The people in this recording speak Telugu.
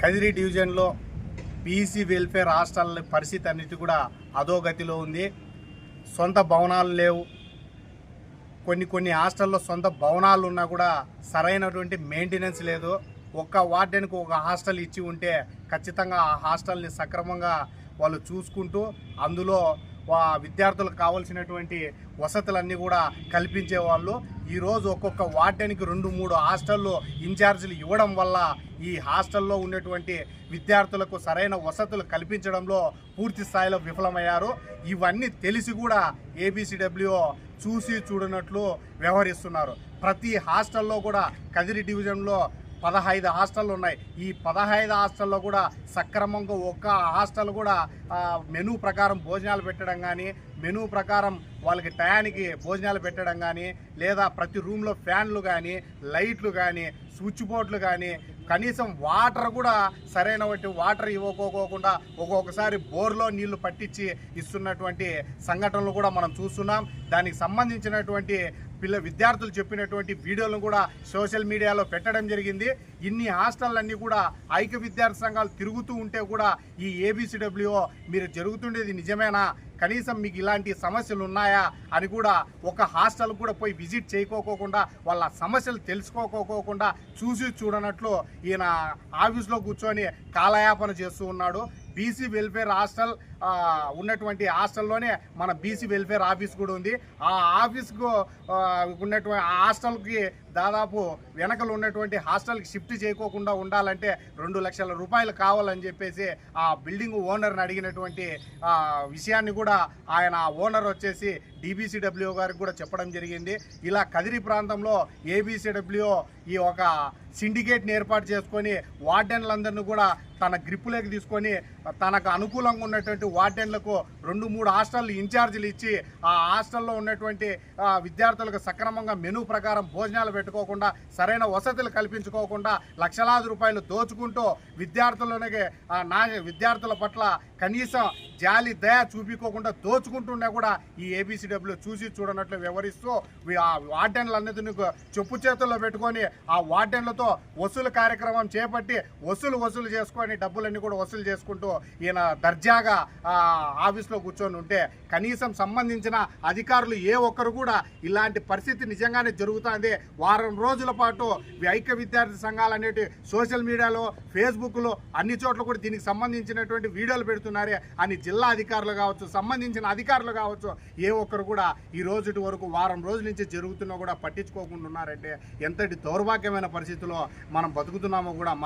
కదిరి డివిజన్లో పీసీ వెల్ఫేర్ హాస్టల్ పరిస్థితి అన్నిటి కూడా అధోగతిలో ఉంది. సొంత భవనాలు లేవు. కొన్ని హాస్టల్లో సొంత భవనాలు ఉన్నా కూడా సరైనటువంటి మెయింటెనెన్స్ లేదు. ఒక్క వార్డెన్కు ఒక హాస్టల్ ఇచ్చి ఉంటే ఖచ్చితంగా ఆ హాస్టల్ని సక్రమంగా వాళ్ళు చూసుకుంటూ అందులో విద్యార్థులకు కావాల్సినటువంటి వసతులన్నీ కూడా కల్పించేవాళ్ళు. ఈరోజు ఒక్కొక్క వార్డెన్కి 2-3 హాస్టళ్ళు ఇన్ఛార్జీలు ఇవ్వడం వల్ల ఈ హాస్టల్లో ఉన్నటువంటి విద్యార్థులకు సరైన వసతులు కల్పించడంలో పూర్తి స్థాయిలో విఫలమయ్యారు. ఇవన్నీ తెలిసి కూడా ఏబిసిడబ్ల్యూఓ చూసి చూడనట్లు వ్యవహరిస్తున్నారు. ప్రతి హాస్టల్లో కూడా కదిరి డివిజన్లో 15 హాస్టళ్ళు ఉన్నాయి. ఈ 15 హాస్టల్లో కూడా సక్రమంగా ఒక్క హాస్టల్ కూడా మెనూ ప్రకారం భోజనాలు పెట్టడం కానీ, మెనూ ప్రకారం వాళ్ళకి టయానికి భోజనాలు పెట్టడం కానీ, లేదా ప్రతి రూమ్లో ఫ్యాన్లు కానీ, లైట్లు కానీ, స్విచ్ బోర్డులు కానీ, కనీసం వాటర్ కూడా సరైన వాటర్ ఇవ్వకోకుండా ఒక్కొక్కసారి బోర్లో నీళ్లు పట్టించి ఇస్తున్నటువంటి సంఘటనలు కూడా మనం చూస్తున్నాం. దానికి సంబంధించినటువంటి విద్యార్థులు చెప్పినటువంటి వీడియోలను కూడా సోషల్ మీడియాలో పెట్టడం జరిగింది. ఇన్ని హాస్టళ్ళన్నీ కూడా ఐక్య విద్యార్థి సంఘాలు తిరుగుతూ ఉంటే కూడా ఈ ఏబిసిడబ్ల్యూఓ మీరు జరుగుతుండేది నిజమేనా, కనీసం మీకు ఇలాంటి సమస్యలు ఉన్నాయా అని కూడా ఒక హాస్టల్ కూడా పోయి విజిట్ చేయకోకుండా వాళ్ళ సమస్యలు తెలుసుకోకోకుండా చూసి చూడనట్లు ఈయన ఆఫీస్లో కూర్చొని కాలయాపన చేస్తూ ఉన్నాడు. బీసీ వెల్ఫేర్ హాస్టల్ ఉన్నటువంటి హాస్టల్లోనే మన బీసీ వెల్ఫేర్ ఆఫీస్ కూడా ఉంది. ఆ ఆఫీస్కు ఉన్నటువంటి ఆ హాస్టల్కి దాదాపు వెనకలు ఉన్నటువంటి హాస్టల్కి షిఫ్ట్ చేయకోకుండా ఉండాలంటే 2 లక్షల రూపాయలు కావాలని చెప్పేసి ఆ బిల్డింగ్ ఓనర్ని అడిగినటువంటి విషయాన్ని కూడా ఆయన ఓనర్ వచ్చేసి డిబిసిడబ్ల్యూఓ గారికి కూడా చెప్పడం జరిగింది. ఇలా కదిరి ప్రాంతంలో ఏబిసిడబ్ల్యూఓ ఈ ఒక సిండికేట్ని ఏర్పాటు చేసుకొని వార్డెన్లందరినీ కూడా తన గ్రిప్పులోకి తీసుకొని తనకు అనుకూలంగా ఉన్నటువంటి వార్డెన్లకు 2-3 హాస్టల్ ఇన్ఛార్జీలు ఇచ్చి ఆ హాస్టల్లో ఉన్నటువంటి విద్యార్థులకు సక్రమంగా మెనూ ప్రకారం భోజనాలు పెట్టుకోకుండా, సరైన వసతులు కల్పించుకోకుండా లక్షలాది రూపాయలు దోచుకుంటూ విద్యార్థుల పట్ల కనీసం జాలి దయ చూపించుకోకుండా దోచుకుంటున్నా కూడా ఈ ఏబిసిడబ్ల్యూ చూసి చూడనట్లు వ్యవహరిస్తూ ఆ వార్డెన్లన్నిటిని చెప్పు చేతుల్లో పెట్టుకొని ఆ వార్డెన్లతో వసూలు కార్యక్రమం చేపట్టి వసూలు చేసుకొని డబ్బులన్నీ కూడా వసూలు చేసుకుంటూ ఈయన దర్జాగా ఆఫీస్లో కూర్చొని ఉంటే కనీసం సంబంధించిన అధికారులు ఏ ఒక్కరు కూడా ఇలాంటి పరిస్థితి నిజంగానే జరుగుతుంది. వారం రోజుల పాటు ఐక్య విద్యార్థి సంఘాలు అనేటి సోషల్ మీడియాలో, ఫేస్బుక్లో అన్ని చోట్ల కూడా దీనికి సంబంధించినటువంటి వీడియోలు పెడుతున్నారే అని జిల్లా అధికారులు కావచ్చు, సంబంధించిన అధికారులు కావచ్చు, ఏ ఒక్కరు కూడా ఈ రోజు వరకు వారం రోజుల నుంచి జరుగుతున్నా కూడా పట్టించుకోకుండా ఉన్నారంటే ఎంతటి దౌర్భాగ్యమైన పరిస్థితిలో మనం బతుకుతున్నామో కూడా